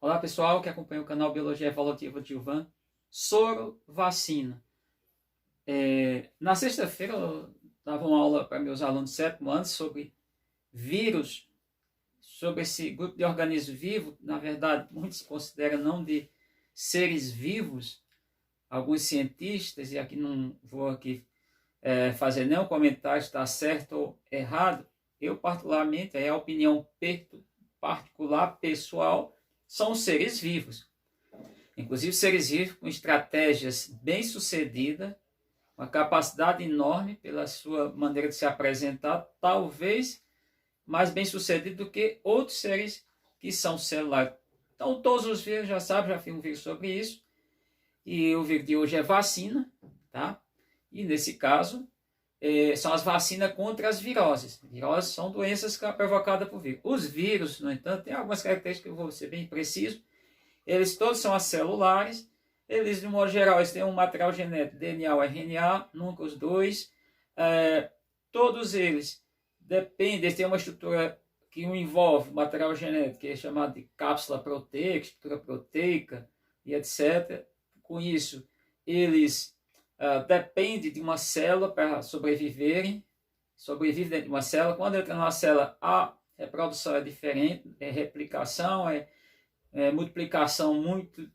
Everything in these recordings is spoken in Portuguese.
Olá pessoal que acompanha o canal Biologia Evolutiva de Gilvan. Soro vacina. Na sexta-feira eu dava uma aula para meus alunos de 7º ano sobre vírus, sobre esse grupo de organismos vivos. Na verdade, muitos consideram não de seres vivos, alguns cientistas, e aqui não vou fazer nenhum comentário se está certo ou errado. Eu particularmente, é a opinião particular, pessoal, são seres vivos. Inclusive seres vivos com estratégias bem-sucedidas, uma capacidade enorme pela sua maneira de se apresentar, talvez mais bem-sucedido do que outros seres que são celulares. Então todos os vírus, já sabem, já fiz um vídeo sobre isso, e o vídeo de hoje é vacina, tá? E nesse caso, são as vacinas contra as viroses. Viroses são doenças provocadas por vírus. Os vírus, no entanto, têm algumas características que eu vou ser bem preciso. Eles todos são acelulares. Eles, de modo geral, eles têm um material genético, DNA ou RNA, nunca os dois. Todos eles dependem, eles têm uma estrutura que envolve material genético, que é chamado de cápsula proteica, estrutura proteica e etc. Com isso, eles depende de uma célula para sobreviverem, sobrevive dentro de uma célula. Quando entra numa célula, a reprodução é diferente, é replicação, é multiplicação muito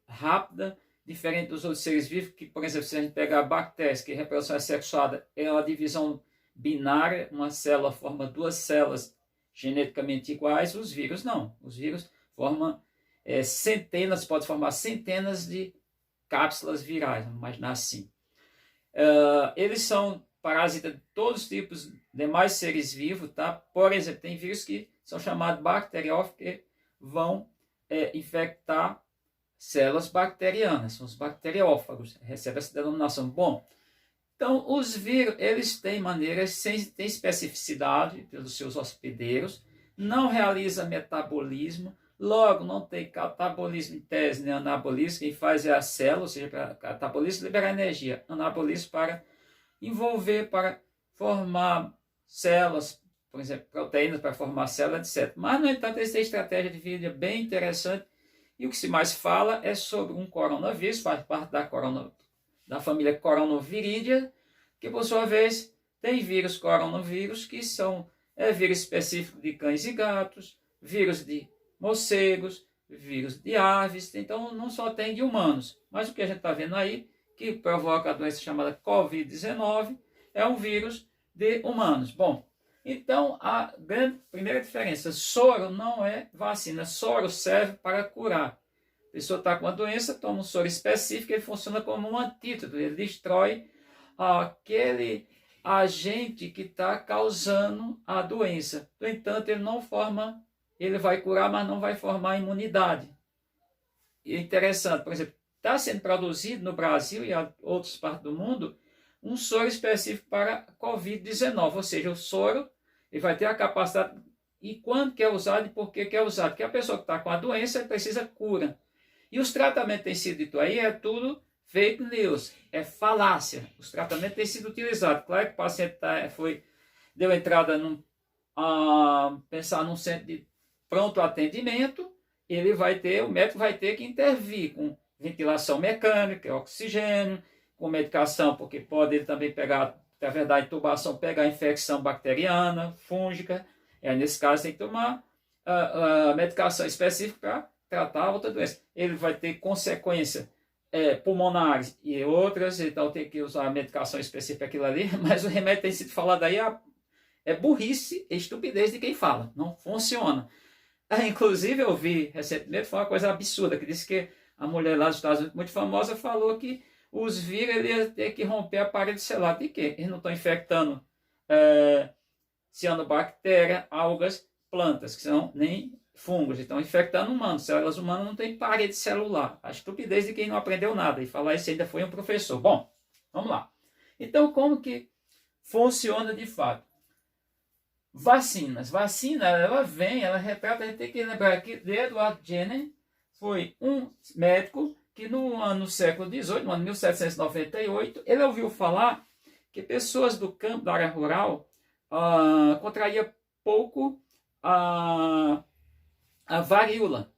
rápida, diferente dos outros seres vivos, que, por exemplo, se a gente pegar bactérias, que a reprodução é sexuada, é uma divisão binária, uma célula forma duas células geneticamente iguais, os vírus não. Os vírus formam centenas, pode formar centenas de cápsulas virais, vamos imaginar assim. Eles são parasitas de todos os tipos de demais seres vivos, tá? Por exemplo, tem vírus que são chamados bacteriófagos, que vão infectar células bacterianas, são os bacteriófagos, recebe essa denominação. Bom, então os vírus, eles têm maneiras, têm especificidade pelos seus hospedeiros, não realiza metabolismo, logo, não tem catabolismo em tese, nem anabolismo. Quem faz é a célula, ou seja, para catabolismo liberar energia, anabolismo para envolver, para formar células, por exemplo, proteínas para formar células, etc. Mas, no entanto, eles têm estratégia de vida bem interessante, e o que se mais fala é sobre um coronavírus, faz parte da família Coronaviridae, que, por sua vez, tem vírus coronavírus, que são vírus específico de cães e gatos, vírus de morcegos, vírus de aves. Então não só tem de humanos, mas o que a gente está vendo aí, que provoca a doença chamada Covid-19, é um vírus de humanos. Bom, então a primeira diferença, soro não é vacina, soro serve para curar. A pessoa está com uma doença, toma um soro específico, ele funciona como um antídoto, ele destrói aquele agente que está causando a doença. No entanto, ele vai curar, mas não vai formar imunidade. E é interessante, por exemplo, está sendo produzido no Brasil e em outras partes do mundo um soro específico para Covid-19, ou seja, o soro ele vai ter a capacidade, e quando que é usado e por que é usado? Porque a pessoa que está com a doença precisa cura. E os tratamentos que têm sido dito aí é tudo fake news, é falácia. Os tratamentos têm sido utilizados. Claro que o paciente deu entrada pensar num centro de pronto atendimento, o médico vai ter que intervir com ventilação mecânica, oxigênio, com medicação, porque pode ele também pegar, na verdade, intubação, pegar infecção bacteriana, fúngica. Nesse caso, tem que tomar a medicação específica para tratar a outra doença. Ele vai ter consequências pulmonares e outras, então tem que usar a medicação específica para aquilo ali, mas o remédio tem sido falado aí, é burrice e estupidez de quem fala, não funciona. Inclusive eu vi recentemente, foi uma coisa absurda, que disse que a mulher lá dos Estados Unidos, muito famosa, falou que os vírus ele ia ter que romper a parede celular. De quê? Eles não estão infectando cianobactéria, algas, plantas, que são nem fungos, estão infectando humanos. Células humanas não têm parede celular. A estupidez de quem não aprendeu nada, e falar isso ainda foi um professor. Bom, vamos lá. Então, como que funciona de fato? Vacinas. Vacina, ela retrata, a gente tem que lembrar aqui de Edward Jenner, foi um médico que no século XVIII, no ano 1798, ele ouviu falar que pessoas do campo, da área rural, contraía pouco a varíola.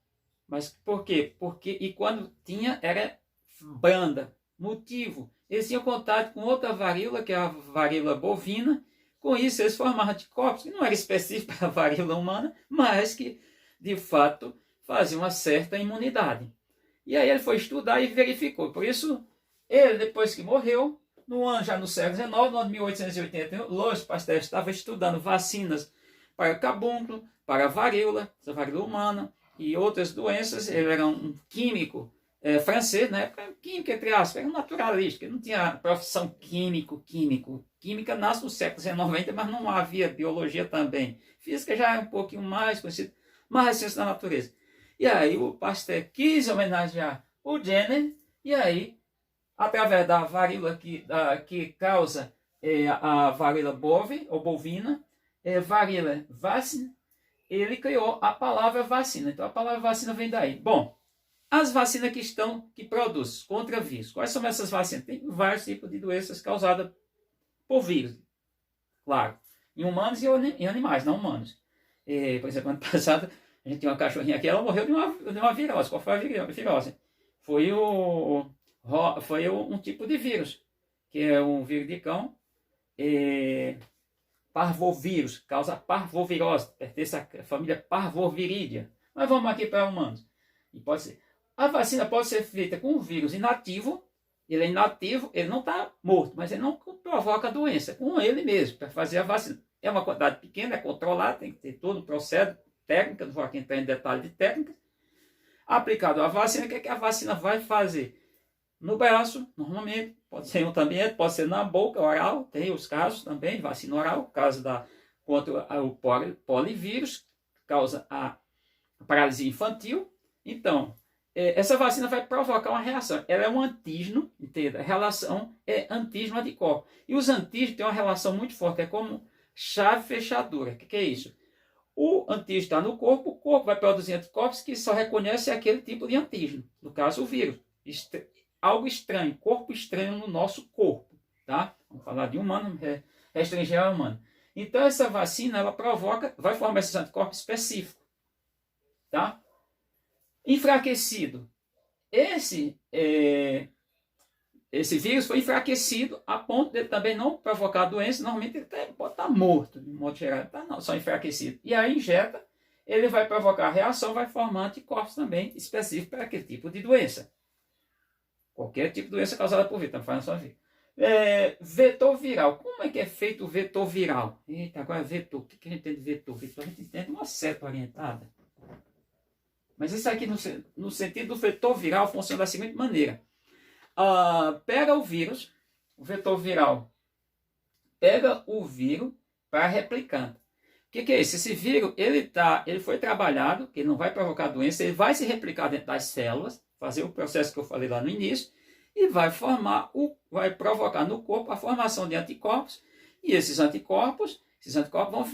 Mas por quê? Porque, e quando tinha, era branda. Motivo, eles tinham contato com outra varíola, que é a varíola bovina. Com isso, eles formaram anticorpos, que não era específico para a varíola humana, mas que, de fato, faziam uma certa imunidade. E aí ele foi estudar e verificou. Por isso, ele, depois que morreu, já no século XIX, no ano de 1881, Louis Pasteur estava estudando vacinas para cabúnculo, para a varíola humana e outras doenças. Ele era um químico francês, na época, químico, entre aspas, era um naturalista, ele não tinha profissão químico. Química nasce no século XIX, mas não havia biologia também. Física já é um pouquinho mais conhecida, mais ciência da natureza. E aí o Pasteur quis homenagear o Jenner, e aí, através da varíola que causa a varíola bovina, varíola vacina, ele criou a palavra vacina. Então a palavra vacina vem daí. Bom, as vacinas que produzem contra vírus. Quais são essas vacinas? Tem vários tipos de doenças causadas por vírus. Claro, em humanos e em animais, não humanos. Por exemplo, ano passado, a gente tinha uma cachorrinha aqui, ela morreu de uma virose. Qual foi a virose? Foi um tipo de vírus, que é um vírus de cão, parvovírus, causa parvovirose, pertence à família Parvovirídea. Mas vamos aqui para humanos. E pode ser. A vacina pode ser feita com um vírus inativo. Ele é inativo, ele não está morto, mas ele não provoca a doença, com ele mesmo, para fazer a vacina. É uma quantidade pequena, é controlada, tem que ter todo o processo, técnica, não vou aqui entrar em detalhe de técnicas. Aplicado a vacina, o que a vacina vai fazer? No braço, normalmente, pode ser em outro ambiente, pode ser na boca, oral, tem os casos também, vacina oral, caso contra o polivírus, causa a paralisia infantil. Então, essa vacina vai provocar uma reação. Ela é um antígeno, entenda? A relação é antígeno-anticorpo. E os antígenos têm uma relação muito forte, é como chave fechadura. O que é isso? O antígeno está no corpo, o corpo vai produzir anticorpos que só reconhece aquele tipo de antígeno, no caso o vírus. Algo estranho, corpo estranho no nosso corpo, tá? Vamos falar de humano, restringir a humano. Então essa vacina, ela vai formar esses anticorpos específicos, tá? Enfraquecido. Esse vírus foi enfraquecido a ponto de ele também não provocar doença. Normalmente ele pode estar morto, de modo geral, tá não, só enfraquecido. E aí injeta, ele vai provocar reação, vai formar anticorpos também específicos para aquele tipo de doença. Qualquer tipo de doença causada por vírus, estamos falando só vírus. Vetor viral. Como é que é feito o vetor viral? Eita, agora vetor. O que a gente entende de vetor? Vetor a gente entende uma seta orientada. Mas isso aqui, no sentido do vetor viral, funciona da seguinte maneira. Pega o vírus, o vetor viral pega o vírus para replicante. O que é isso? Esse vírus, ele foi trabalhado, que ele não vai provocar doença, ele vai se replicar dentro das células, fazer o processo que eu falei lá no início, e vai provocar no corpo a formação de anticorpos, e esses anticorpos vão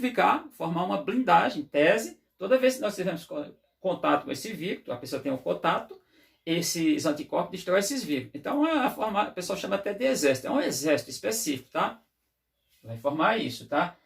formar uma blindagem, tese. Toda vez que nós tivermos contato com esse vírus, a pessoa tem um contato, esses anticorpos destroem esses vírus. Então a pessoa chama até de exército, é um exército específico, tá? Vai formar isso, tá?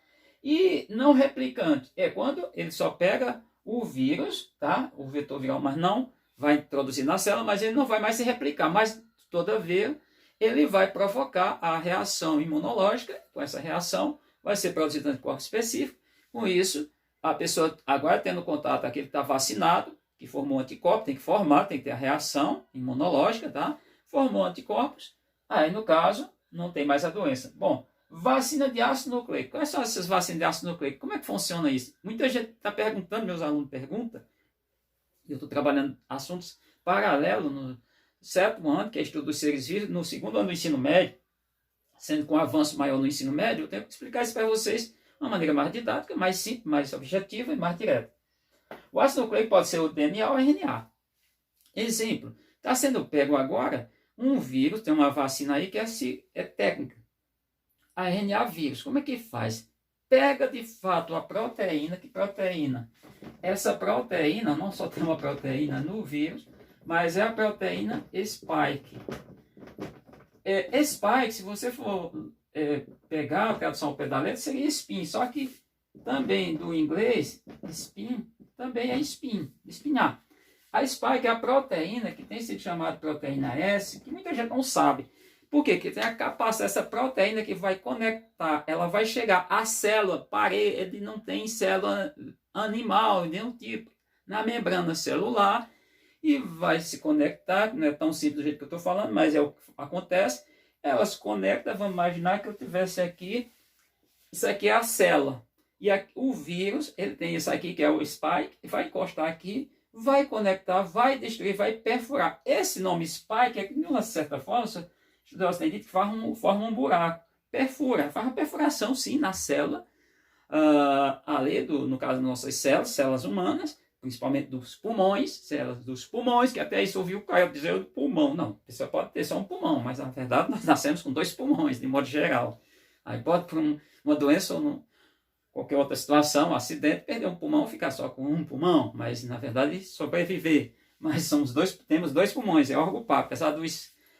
E não replicante é quando ele só pega o vírus, tá? O vetor viral, mas não vai introduzir na célula, mas ele não vai mais se replicar. Mas, todavia, ele vai provocar a reação imunológica. Com essa reação, vai ser produzido anticorpo específico. Com isso, a pessoa, agora tendo contato, aquele que está vacinado, que formou anticorpo, tem que ter a reação imunológica, tá? Formou anticorpos, aí, no caso, não tem mais a doença. Bom, vacina de ácido nucleico. Quais são essas vacinas de ácido nucleico? Como é que funciona isso? Muita gente está perguntando, meus alunos perguntam. Eu estou trabalhando assuntos paralelos no sétimo ano, que é estudo dos seres vivos, no segundo ano do ensino médio, sendo com um avanço maior no ensino médio, eu tenho que explicar isso para vocês de uma maneira mais didática, mais simples, mais objetiva e mais direta. O ácido nucleico pode ser o DNA ou o RNA. Exemplo, está sendo pego agora um vírus, tem uma vacina aí que é técnica. A RNA vírus, como é que faz? Pega de fato a proteína, essa proteína, não só tem uma proteína no vírus, mas é a proteína spike. Spike, se você for pegar a tradução ao pé da letra, seria spin, só que também do inglês, spin, também é spin, espinhar. A spike é a proteína que tem sido chamada proteína S, que muita gente não sabe. Por quê? Porque tem a capacidade, essa proteína que vai conectar, ela vai chegar à célula, parede, não tem célula animal de nenhum tipo, na membrana celular, e vai se conectar, não é tão simples do jeito que eu estou falando, mas é o que acontece. Ela se conecta, vamos imaginar que eu tivesse aqui, isso aqui é a célula. E aqui, o vírus, ele tem isso aqui que é o spike, vai encostar aqui, vai conectar, vai destruir, vai perfurar. Esse nome spike é que, de uma certa forma, estudiosos têm dito que forma um buraco. Perfura, faz uma perfuração sim na célula, ali no caso das nossas células humanas, principalmente dos pulmões, células dos pulmões, que até isso ouviu o cara dizer o pulmão. Não, a pessoa pode ter só um pulmão, mas na verdade nós nascemos com 2 pulmões, de modo geral. Aí pode, por uma doença ou qualquer outra situação, um acidente, perder um pulmão, ficar só com um pulmão, mas na verdade sobreviver. Mas temos 2 pulmões, é órgão par, apesar do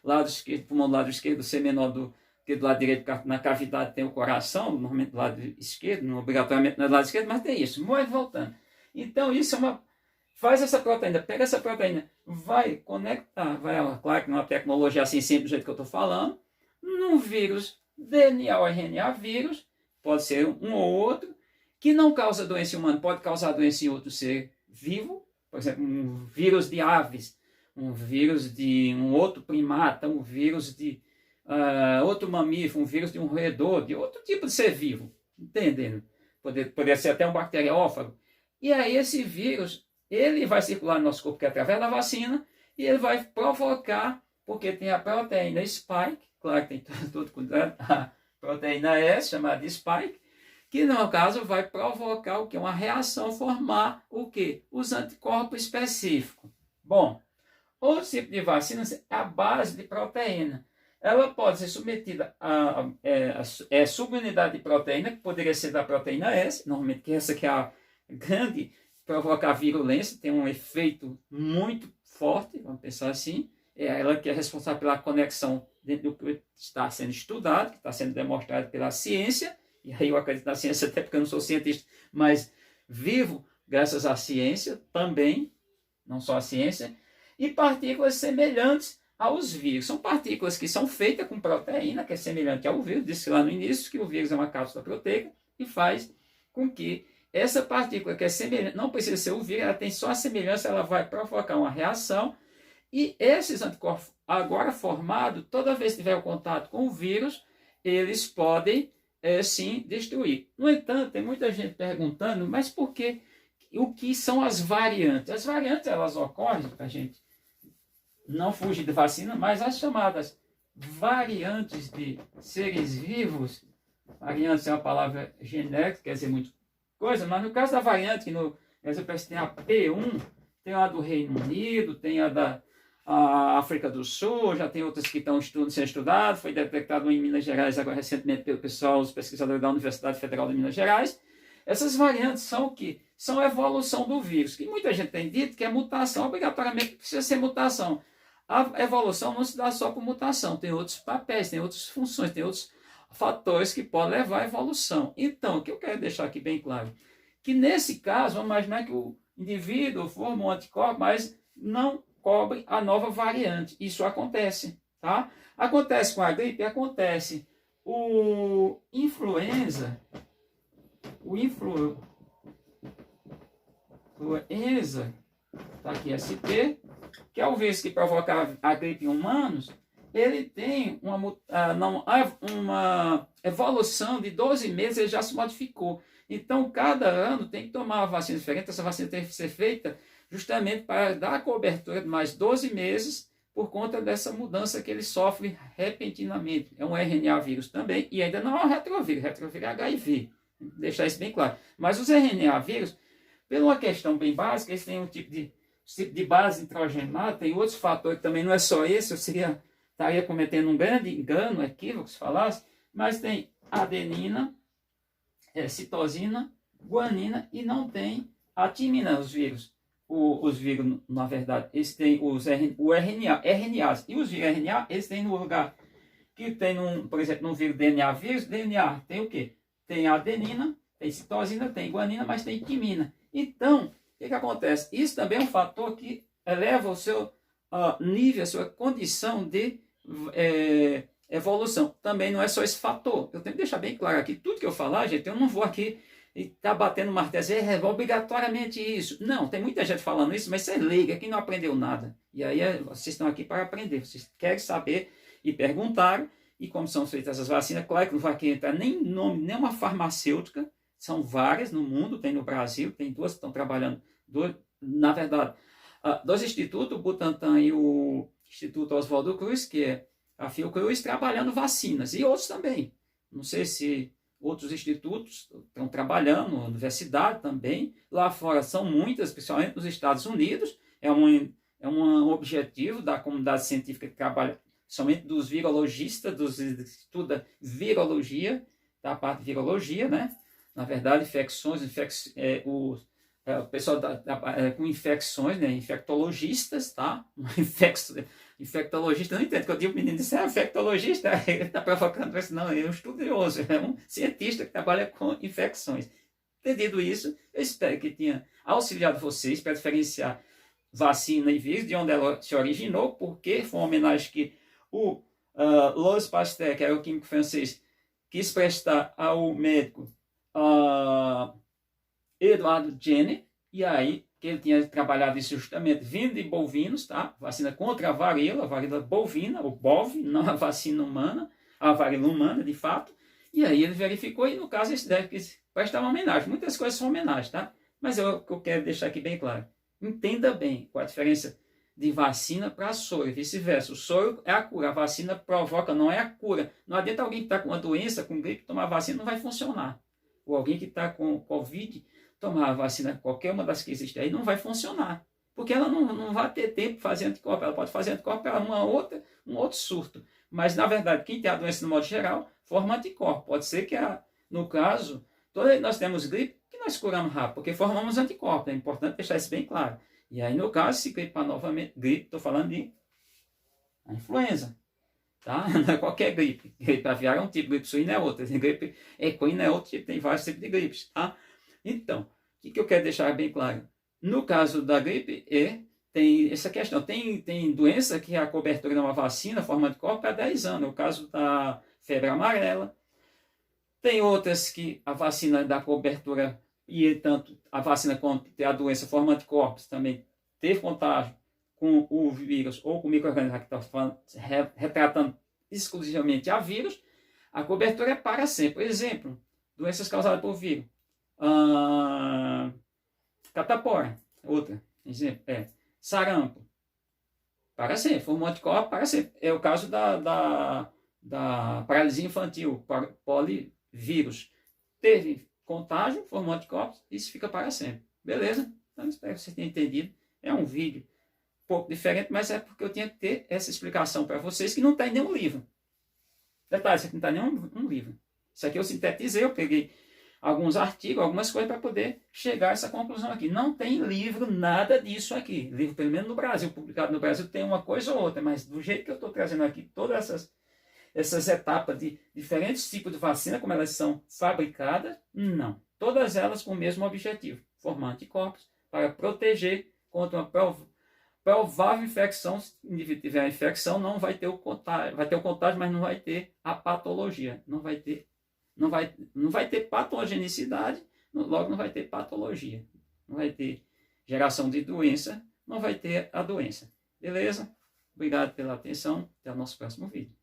lado esquerdo, pulmão do lado esquerdo ser menor do que do lado direito, na cavidade tem o coração, normalmente do lado esquerdo, não obrigatoriamente do lado esquerdo, mas tem isso. Mas voltando. Então isso faz essa proteína, pega essa proteína, vai conectar, claro que não é uma tecnologia assim simples do jeito que eu estou falando, num vírus, DNA ou RNA vírus, pode ser um ou outro, que não causa doença humana, pode causar doença em outro ser vivo, por exemplo, um vírus de aves, um vírus de um outro primata, um vírus de outro mamífero, um vírus de um roedor, de outro tipo de ser vivo, entendendo? Poderia ser até um bacteriófago. E aí esse vírus, ele vai circular no nosso corpo que é através da vacina, e ele vai provocar, porque tem a proteína spike, claro que tem todo cuidado, a proteína S, chamada de spike, que no caso vai provocar o que? Uma reação, formar o que? Os anticorpos específicos. Bom, outro tipo de vacina é a base de proteína. Ela pode ser submetida a subunidade de proteína, que poderia ser da proteína S, normalmente que essa que é a grande, provocar virulência, tem um efeito muito forte, vamos pensar assim, é ela que é responsável pela conexão dentro do que está sendo estudado, que está sendo demonstrado pela ciência, e aí eu acredito na ciência até porque eu não sou cientista, mas vivo graças à ciência também, não só a ciência, e partículas semelhantes aos vírus. São partículas que são feitas com proteína, que é semelhante ao vírus, disse lá no início que o vírus é uma cápsula proteica, e faz com que essa partícula que é semelhante, não precisa ser o vírus, ela tem só a semelhança, ela vai provocar uma reação, e esses anticorpos agora formados, toda vez que tiver o contato com o vírus, eles podem sim destruir. No entanto, tem muita gente perguntando, mas por que? O que são as variantes? As variantes, elas ocorrem, para a gente não fugir de vacina, mas as chamadas variantes de seres vivos, variantes é uma palavra genérica, quer dizer muito coisa, mas no caso da variante, que no exemplo tem a P1, tem a do Reino Unido, tem a da África do Sul, já tem outras que estão sendo estudadas, foi detectado em Minas Gerais agora recentemente pelo pessoal, os pesquisadores da Universidade Federal de Minas Gerais. Essas variantes são o quê? São a evolução do vírus, que muita gente tem dito que é mutação, obrigatoriamente precisa ser mutação. A evolução não se dá só por mutação, tem outros papéis, tem outras funções, tem outros fatores que podem levar à evolução. Então, o que eu quero deixar aqui bem claro, que nesse caso, vamos imaginar que o indivíduo forma um anticorpo, mas não cobre a nova variante. Isso acontece, tá? Acontece com a gripe, acontece. O influenza, tá aqui ST, que é o vírus que provoca a gripe em humanos, ele tem uma evolução de 12 meses, ele já se modificou. Então, cada ano tem que tomar uma vacina diferente, essa vacina tem que ser feita justamente para dar cobertura de mais 12 meses por conta dessa mudança que ele sofre repentinamente. É um RNA vírus também, e ainda não é um retrovírus é HIV, deixar isso bem claro. Mas os RNA vírus, por uma questão bem básica, eles têm um tipo de base nitrogenada, tem outros fatores que também não é só esse, eu estaria cometendo um grande engano, equívoco se falasse, mas tem adenina, citosina, guanina e não tem a timina, os vírus. Os vírus, na verdade, eles têm o RNAs. E os RNA, eles têm no lugar que tem, por exemplo, no vírus DNA vírus, DNA tem o quê? Tem adenina, tem citosina, tem guanina, mas tem timina. Então, o que acontece? Isso também é um fator que eleva o seu nível, a sua condição de evolução. Também não é só esse fator. Eu tenho que deixar bem claro aqui, tudo que eu falar, gente, eu não vou aqui estar batendo martelo, é obrigatoriamente isso. Não, tem muita gente falando isso, mas você é leiga, quem não aprendeu nada. E aí vocês estão aqui para aprender, vocês querem saber e perguntar, e como são feitas essas vacinas, claro que não vai aqui entrar nem nome, nem uma farmacêutica, são várias no mundo, tem no Brasil, tem duas que estão trabalhando, na verdade, dois institutos, o Butantan e o Instituto Oswaldo Cruz, que é a Fiocruz, trabalhando vacinas, e outros também. Não sei se outros institutos estão trabalhando, a universidade também. Lá fora são muitas, principalmente nos Estados Unidos. É um objetivo da comunidade científica que trabalha, somente dos virologistas, dos que estudam virologia, da parte de virologia, né? Na verdade, infecções, o pessoal com infecções, né? Infectologistas, tá? Infectologista, não entendo, que eu digo, o menino disse, infectologista, ele está provocando isso, não, é um estudioso, é um cientista que trabalha com infecções. Entendido isso, eu espero que tenha auxiliado vocês para diferenciar vacina e vírus, de onde ela se originou, porque foi uma homenagem que o Louis Pasteur, que era o químico francês, quis prestar ao médico Edward Jenner, e aí que ele tinha trabalhado isso justamente vindo de bovinos, tá? Vacina contra a varíola bovina, ou bove, não a vacina humana, a varíola humana, de fato. E aí ele verificou, e no caso esse deve prestar uma homenagem. Muitas coisas são homenagem, tá? Mas eu quero deixar aqui bem claro. Entenda bem qual a diferença de vacina para soro e vice-versa. O soro é a cura, a vacina provoca, não é a cura. Não adianta alguém que está com uma doença, com gripe, tomar vacina, não vai funcionar. Ou alguém que está com Covid, tomar a vacina, qualquer uma das que existem aí, não vai funcionar. Porque ela não vai ter tempo de fazer anticorpo. Ela pode fazer anticorpo para um outro surto. Mas, na verdade, quem tem a doença no modo geral, forma anticorpo. Pode ser que, no caso, nós temos gripe, que nós curamos rápido, porque formamos anticorpo. É importante deixar isso bem claro. E aí, no caso, se gripar novamente, gripe, estou falando de a influenza. Tá? Não é qualquer gripe. Gripe aviária é um tipo, gripe suína é outra. Gripe equina é outro tipo, tem vários tipos de gripes. Tá? Então, o que eu quero deixar bem claro? No caso da gripe, tem essa questão. Tem doença que a cobertura de uma vacina, forma de corpo, é 10 anos. É o caso da febre amarela. Tem outras que a vacina dá cobertura, e tanto a vacina quanto a doença forma de corpos também teve contágio com o vírus ou com o micro-organismo que está retratando exclusivamente a vírus, a cobertura é para sempre. Por exemplo, doenças causadas por vírus. Catapora, outra exemplo, sarampo, para sempre, formou anticorpo para sempre. É o caso da paralisia infantil, polivírus. Teve contágio, formou anticorpos, isso fica para sempre. Beleza? Então, espero que você tenha entendido. É um vídeo um pouco diferente, mas é porque eu tinha que ter essa explicação para vocês que não está em nenhum livro. Detalhe, isso aqui não está em nenhum livro. Isso aqui eu sintetizei, eu peguei alguns artigos, algumas coisas para poder chegar a essa conclusão aqui. Não tem livro, nada disso aqui. Livro, pelo menos no Brasil, publicado no Brasil, tem uma coisa ou outra, mas do jeito que eu estou trazendo aqui, todas essas etapas de diferentes tipos de vacina, como elas são fabricadas, não. Todas elas com o mesmo objetivo, formar anticorpos para proteger contra uma provável infecção. Se o indivíduo tiver a infecção, não vai ter o contágio, vai ter o contágio, mas não vai ter a patologia, não vai ter patogenicidade, logo não vai ter patologia, não vai ter geração de doença, não vai ter a doença. Beleza? Obrigado pela atenção, até o nosso próximo vídeo.